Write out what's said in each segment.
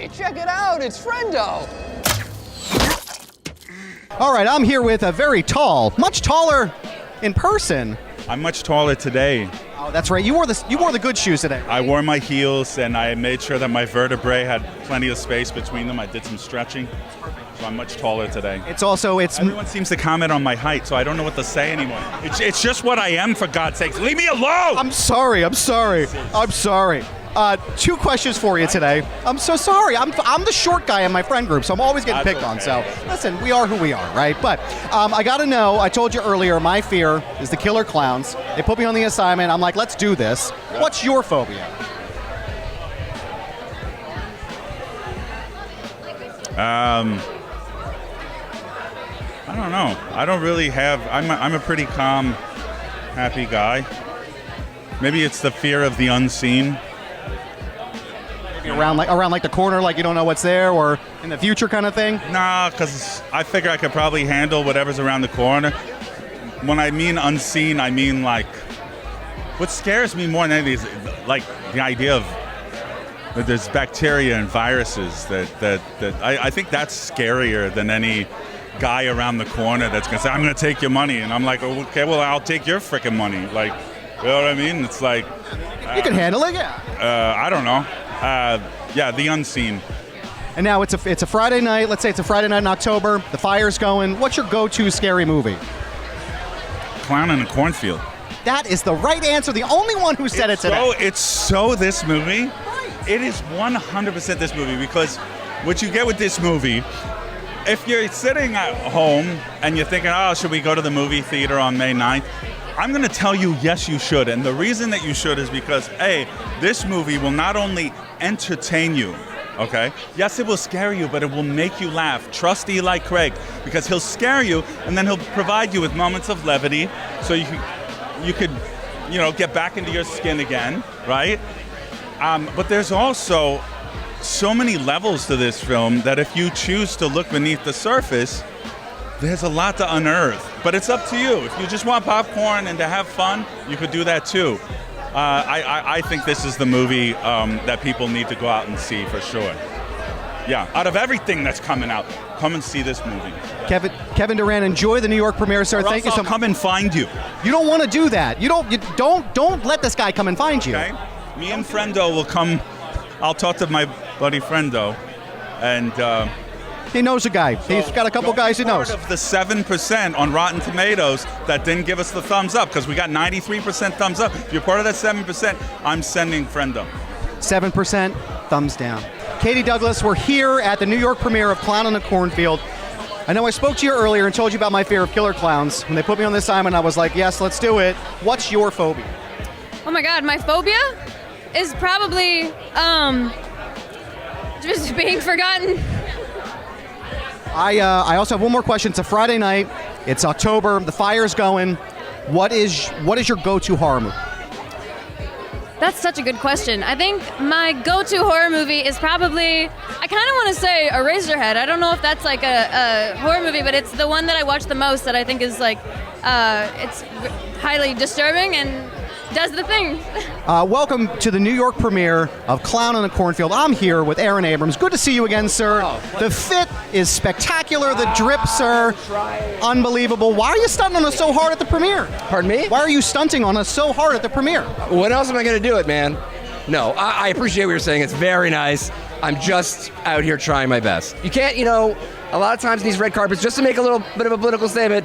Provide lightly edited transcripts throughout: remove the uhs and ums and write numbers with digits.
Hey, check it out, it's Friendo. All right, I'm here with a very tall, much taller in person. I'm much taller today. Oh, that's right. You wore the good shoes today. I wore my heels and I made sure that my vertebrae had plenty of space between them. I did some stretching. So I'm much taller today. Everyone seems to comment on my height, so I don't know what to say anymore. It's just what I am, for God's sakes. Leave me alone! I'm sorry. Two questions for you today. I'm so sorry. I'm the short guy in my friend group, so I'm always getting picked on. So listen, we are who we are, right? But I got to know, I told you earlier, my fear is the killer clowns. They put me on the assignment. I'm like, let's do this. Yeah. What's your phobia? I don't know. I don't really have. I'm a pretty calm, happy guy. Maybe it's the fear of the unseen. Around like the corner, like you don't know what's there, or in the future kind of thing? Nah, because I figure I could probably handle whatever's around the corner. When I mean unseen, I mean like, what scares me more than anything is like the idea of that there's bacteria and viruses that I think that's scarier than any guy around the corner that's gonna say, I'm gonna take your money. And I'm like, okay, well, I'll take your frickin' money. Like, you know what I mean? It's like, you can handle it, yeah. I don't know. Yeah, the unseen. And now it's a Friday night. Let's say it's a Friday night in October. The fire's going. What's your go-to scary movie? Clown in a Cornfield. That is the right answer. The only one who said it today. It's so this movie. Right. It is 100% this movie, because what you get with this movie, if you're sitting at home and you're thinking, oh, should we go to the movie theater on May 9th? I'm going to tell you, yes, you should. And the reason that you should is because, A, this movie will not only entertain you, okay? Yes, it will scare you, but it will make you laugh. Trust Eli Craig, because he'll scare you, and then he'll provide you with moments of levity so you could, get back into your skin again, right? But there's also so many levels to this film that if you choose to look beneath the surface, there's a lot to unearth, but it's up to you. If you just want popcorn and to have fun, you could do that too. I think this is the movie that people need to go out and see for sure. Yeah, out of everything that's coming out, come and see this movie. Kevin Durand, enjoy the New York premiere, sir. Thank you so much. Come and find you. You don't want to do that. You don't let this guy come and find you. Okay. Me and Friendo will come. I'll talk to my buddy Friendo, and. He knows a guy. He's got a couple guys he knows. Part of the 7% on Rotten Tomatoes that didn't give us the thumbs up, because we got 93% thumbs up. If you're part of that 7%, I'm sending Friendo. 7% thumbs down. Katie Douglas, we're here at the New York premiere of Clown in a Cornfield. I know I spoke to you earlier and told you about my fear of killer clowns. When they put me on this assignment, I was like, yes, let's do it. What's your phobia? Oh my God, my phobia is probably just being forgotten. I also have one more question. It's a Friday night. It's October. The fire's going. What is your go-to horror movie? That's such a good question. I think my go-to horror movie is probably, I kind of want to say Eraserhead. I don't know if that's like a horror movie, but it's the one that I watch the most that I think is like, it's highly disturbing and does the thing. Welcome to the New York premiere of Clown in a Cornfield. I'm here with Aaron Abrams. Good to see you again, sir. The fit is spectacular. The drip, sir, unbelievable. Why are you stunting on us so hard at the premiere? Pardon me? Why are you stunting on us so hard at the premiere? When else am I going to do it, man? No, I appreciate what you're saying. It's very nice. I'm just out here trying my best. You can't, a lot of times these red carpets, just to make a little bit of a political statement,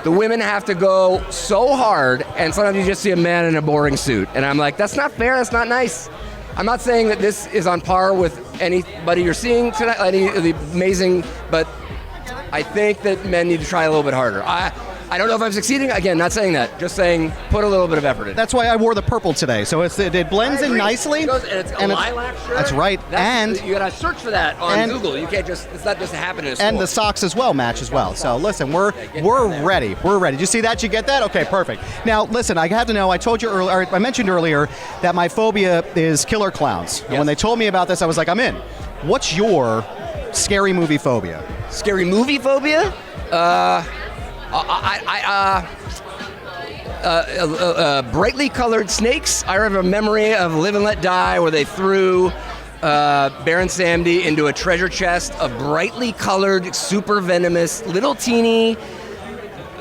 the women have to go so hard, and sometimes you just see a man in a boring suit. And I'm like, that's not fair, that's not nice. I'm not saying that this is on par with anybody you're seeing tonight, any of the amazing, but I think that men need to try a little bit harder. I don't know if I'm succeeding. Again, not saying that. Just saying put a little bit of effort in. That's why I wore the purple today. So it blends in nicely. It's a lilac shirt. That's right. And you gotta search for that on Google. You can't it's not just happening in a store. And the socks as well match as well. So listen, we're ready. We're ready. Did you see that? Did you get that? Okay, perfect. Now listen, I have to know. I mentioned earlier that my phobia is killer clowns. And when they told me about this, I was like, I'm in. What's your scary movie phobia? Scary movie phobia? Brightly colored snakes. I have a memory of Live and Let Die where they threw Baron Samedi into a treasure chest of brightly colored, super venomous, little teeny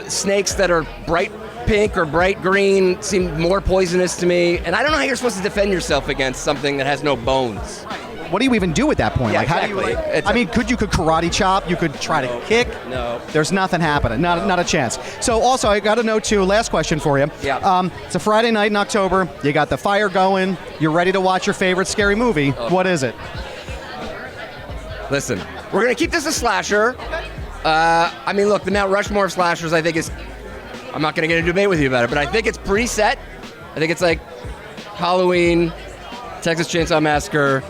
snakes that are bright pink or bright green, seem more poisonous to me. And I don't know how you're supposed to defend yourself against something that has no bones. What do you even do at that point? Yeah, like, how do exactly. you? I mean, you could karate chop, you could try to kick. No. There's nothing happening. Not a chance. So also, I got to know too. Last question for you. Yeah. It's a Friday night in October. You got the fire going. You're ready to watch your favorite scary movie. What is it? Listen, we're going to keep this a slasher. I mean, look, the Mount Rushmore of slashers, I think is, I'm not going to get into a debate with you about it, but I think it's pretty set. I think it's like Halloween, Texas Chainsaw Massacre,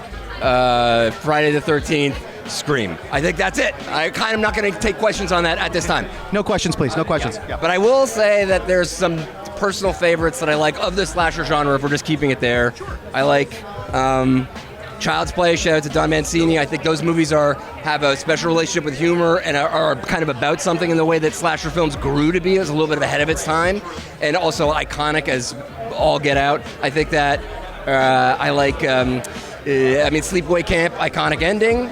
Friday the 13th, Scream. I think that's it. I kind of not going to take questions on that at this time. No questions, please. No questions. Yeah. But I will say that there's some personal favorites that I like of the slasher genre, if we're just keeping it there. I like Child's Play, shout out to Don Mancini. I think those movies have a special relationship with humor and are kind of about something in the way that slasher films grew to be. It was a little bit ahead of its time, and also iconic as all get out. I think that I like, Sleepaway Camp, iconic ending.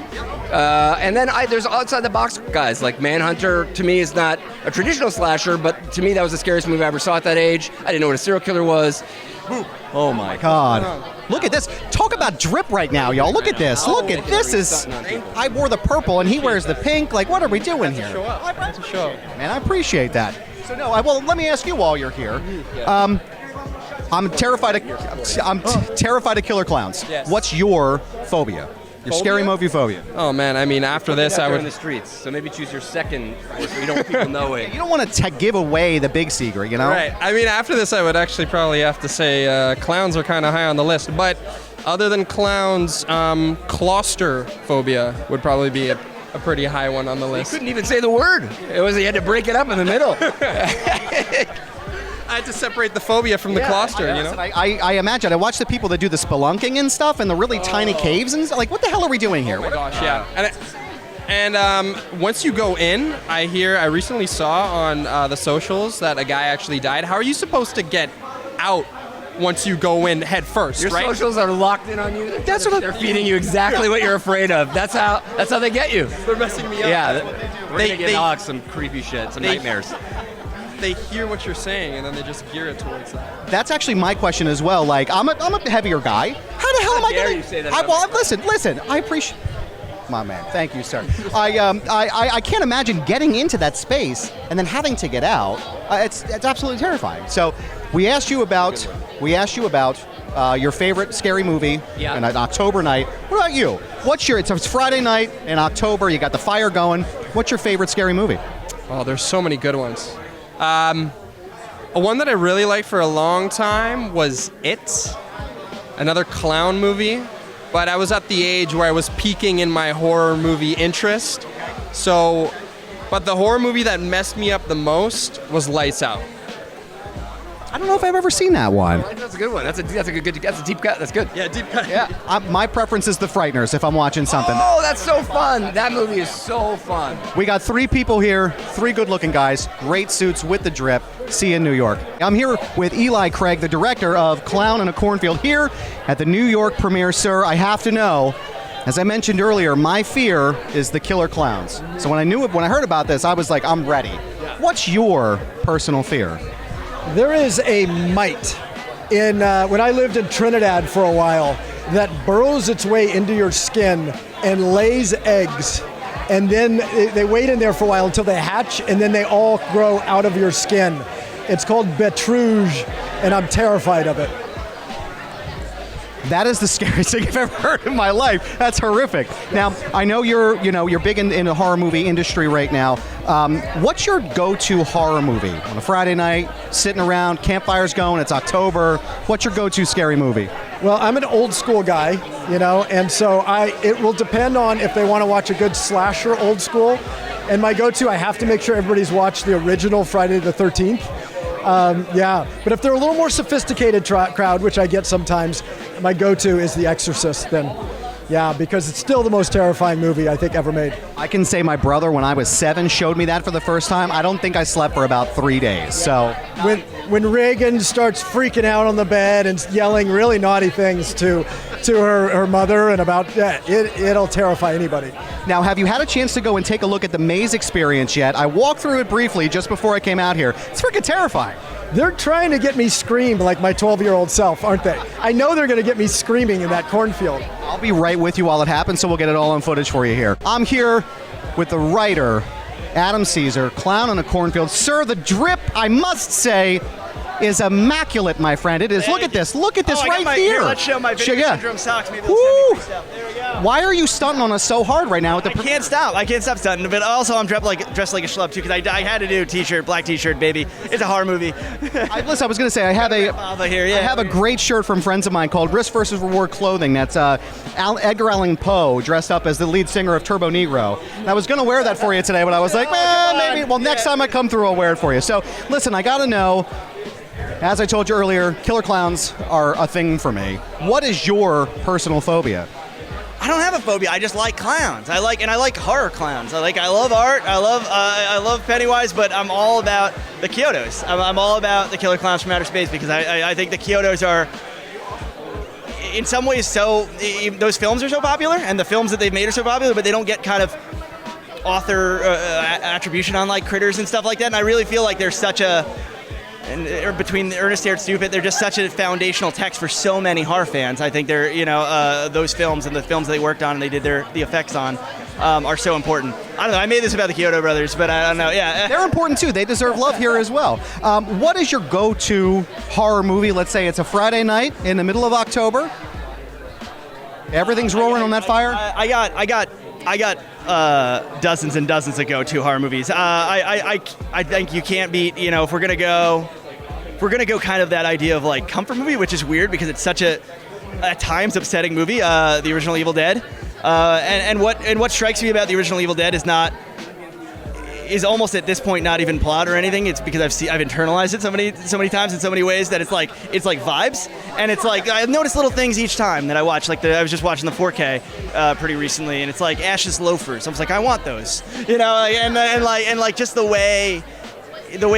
And then there's outside the box guys, like Manhunter to me is not a traditional slasher, but to me that was the scariest movie I ever saw at that age. I didn't know what a serial killer was. Oh my God. Look at this. Talk about drip right now, y'all. Look at this. Look at this. I wore the purple and he wears the pink. Like, what are we doing here? It's a show. Man, I appreciate that. So no, well, let me ask you while you're here. I'm terrified of killer clowns. Yes. What's your phobia? Your scary movie phobia? Oh man, I mean, after this, I in would. the streets, so maybe choose your second, so you don't want people knowing. You don't want to give away the big secret, you know? Right. I mean, after this, I would actually probably have to say clowns are kind of high on the list. But other than clowns, claustrophobia would probably be a pretty high one on the You list. couldn't even say the word. You had to break it up in the middle. I had to separate the phobia from the claustro, you know? I imagine. I watch the people that do the spelunking and stuff in the really tiny caves and like, what the hell are we doing here? Oh my gosh, yeah. And once you go in, I recently saw on the socials that a guy actually died. How are you supposed to get out once you go in head first, Your right? socials are locked in on you. They're feeding you exactly what you're afraid of. That's how they get you. They're messing me up. Yeah, we're gonna get Alex some creepy shit, some nightmares. They hear what you're saying and then they just gear it towards that. That's actually my question as well. Like, I'm a heavier guy. How the hell am I dare going you say that listen. I appreciate. My man, thank you, sir. I can't imagine getting into that space and then having to get out. It's absolutely terrifying. So, we asked you about your favorite scary movie on an October night. What about you? It's Friday night in October. You got the fire going. What's your favorite scary movie? Oh, there's so many good ones. One that I really liked for a long time was It, another clown movie. But I was at the age where I was peaking in my horror movie interest. But the horror movie that messed me up the most was Lights Out. I don't know if I've ever seen that one. That's a good one. That's a deep cut. That's good. Yeah, deep cut. Yeah. My preference is The Frighteners if I'm watching something. Oh, that's so fun. That movie is so fun. We got 3 people here, 3 good-looking guys, great suits with the drip. See you in New York. I'm here with Eli Craig, the director of Clown in a Cornfield, here at the New York premiere. Sir, I have to know, as I mentioned earlier, my fear is the killer clowns. So when I heard about this, I was like, I'm ready. What's your personal fear? There is a mite in when I lived in Trinidad for a while that burrows its way into your skin and lays eggs, and then they wait in there for a while until they hatch, and then they all grow out of your skin. It's called betrouge, and I'm terrified of it. That is the scariest thing I've ever heard in my life. That's horrific. Now, I know you're big in the horror movie industry right now. What's your go-to horror movie on a Friday night, sitting around, campfires going, it's October? What's your go-to scary movie? Well, I'm an old school guy, and so it will depend on if they want to watch a good slasher old school. And my go-to, I have to make sure everybody's watched the original Friday the 13th. But if they're a little more sophisticated crowd, which I get sometimes, my go-to is The Exorcist then. Yeah, because it's still the most terrifying movie I think ever made. I can say my brother, when I was 7, showed me that for the first time. I don't think I slept for about 3 days. So When Reagan starts freaking out on the bed and yelling really naughty things to her mother and about it'll terrify anybody. now, have you had a chance to go and take a look at the maze experience yet? I walked through it briefly just before I came out here. It's freaking terrifying. They're trying to get me scream like my 12-year-old self, aren't they? I know they're going to get me screaming in that cornfield. I'll be right with you while it happens, so we'll get it all on footage for you here. I'm here with the writer, Adam Caesar, Clown in a Cornfield. Sir, the drip, I must say, is immaculate, my friend. It is. Look at this. Look at this right here. Here, let's show my video Yeah. syndrome socks. Maybe Woo! they'll send me free stuff. There we go. Why are you stunting on us so hard right now? With the I can't stop. I can't stop stunting. But also, I'm dressed like a schlub too, because I had to do a t-shirt, black t-shirt, baby. It's a horror movie. Listen, I was going to say, I have a great shirt from friends of mine called Risk versus Reward Clothing. That's Edgar Allan Poe dressed up as the lead singer of Turbo Negro. And I was going to wear that for you today, but I was like, maybe. Well, next time I come through, I'll wear it for you. So, listen, I got to know. As I told you earlier, killer clowns are a thing for me. What is your personal phobia? I don't have a phobia. I just like clowns. I like horror clowns. I love art. I love Pennywise, but I'm all about the Kyotos. I'm all about the killer clowns from outer space because I think the Kyotos are, in some ways, those films are so popular, and the films that they've made are so popular, but they don't get kind of author attribution on like Critters and stuff like that. And I really feel like there's such a between Ernest Scared Stupid, they're just such a foundational text for so many horror fans. I think they're, those films and the films they worked on and they did the effects on are so important. I don't know, I made this about the Kyoto brothers, but I don't know, yeah. They're important too. They deserve love here as well. What is your go-to horror movie? Let's say it's a Friday night in the middle of October. Everything's roaring on that fire? I got dozens and dozens of go-to horror movies. I think you can't beat, if we're gonna go kind of that idea of like comfort movie, which is weird because it's such a at times upsetting movie. The original Evil Dead, and what strikes me about the original Evil Dead is almost at this point not even plot or anything. It's because I've internalized it so many times in so many ways that it's like vibes, and it's like I notice little things each time that I watch. Like I was just watching the 4K pretty recently, and it's like Ash's loafers. I was like, I want those, and just the way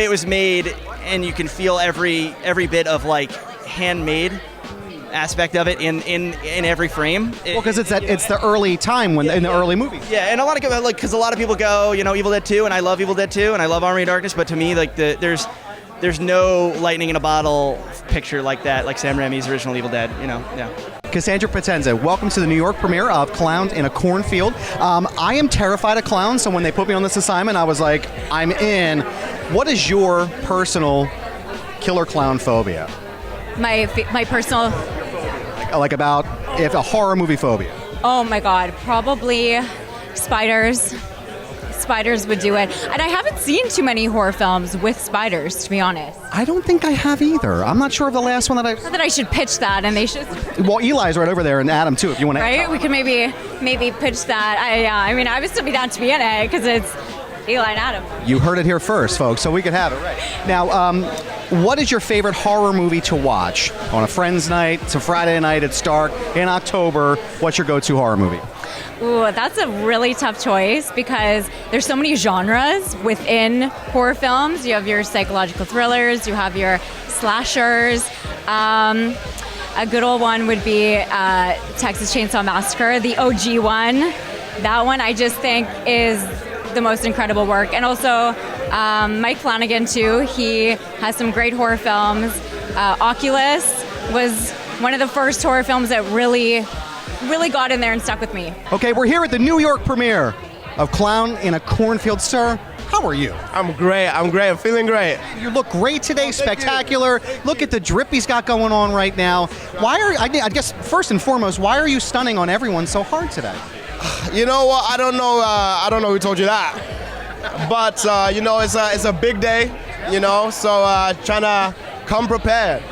it was made, and you can feel every bit of like handmade aspect of it in every frame. Well, because it's the early time in the early movies. Yeah, and a lot of because a lot of people go, Evil Dead 2, and I love Evil Dead 2, and I love Army of Darkness, but to me, like there's no lightning in a bottle picture like that, like Sam Raimi's original Evil Dead. Yeah. Cassandra Potenza, welcome to the New York premiere of Clown in a Cornfield. I am terrified of clowns, so when they put me on this assignment, I was like, I'm in. What is your personal killer clown phobia? My personal... Like about if a horror movie phobia. Oh my God, probably spiders. Spiders would do it. And I haven't seen too many horror films with spiders, to be honest. I don't think I have either. I'm not sure of the last one that Not that I should pitch that, and they should... Well, Eli's right over there, and Adam too, if you want to... Right? We could maybe pitch that. I would still be down to be in it, because it's Eli and Adam. You heard it here first, folks, so we could have it right. Now, what is your favorite horror movie to watch? On a friend's night, it's a Friday night, it's dark, in October, what's your go-to horror movie? Ooh, that's a really tough choice because there's so many genres within horror films. You have your psychological thrillers, you have your slashers. A good old one would be Texas Chainsaw Massacre, the OG one. That one I just think is the most incredible work. And also Mike Flanagan too. He has some great horror films. Oculus was one of the first horror films that really got in there and stuck with me. Okay, we're here at the New York premiere of Clown in a Cornfield. Sir, how are you? I'm great. I'm feeling great. You look great today, spectacular. Look at the drip he's got going on right now. I guess first and foremost, why are you stunning on everyone so hard today? You know what? I don't know who told you that. But it's a big day, so trying to come prepared.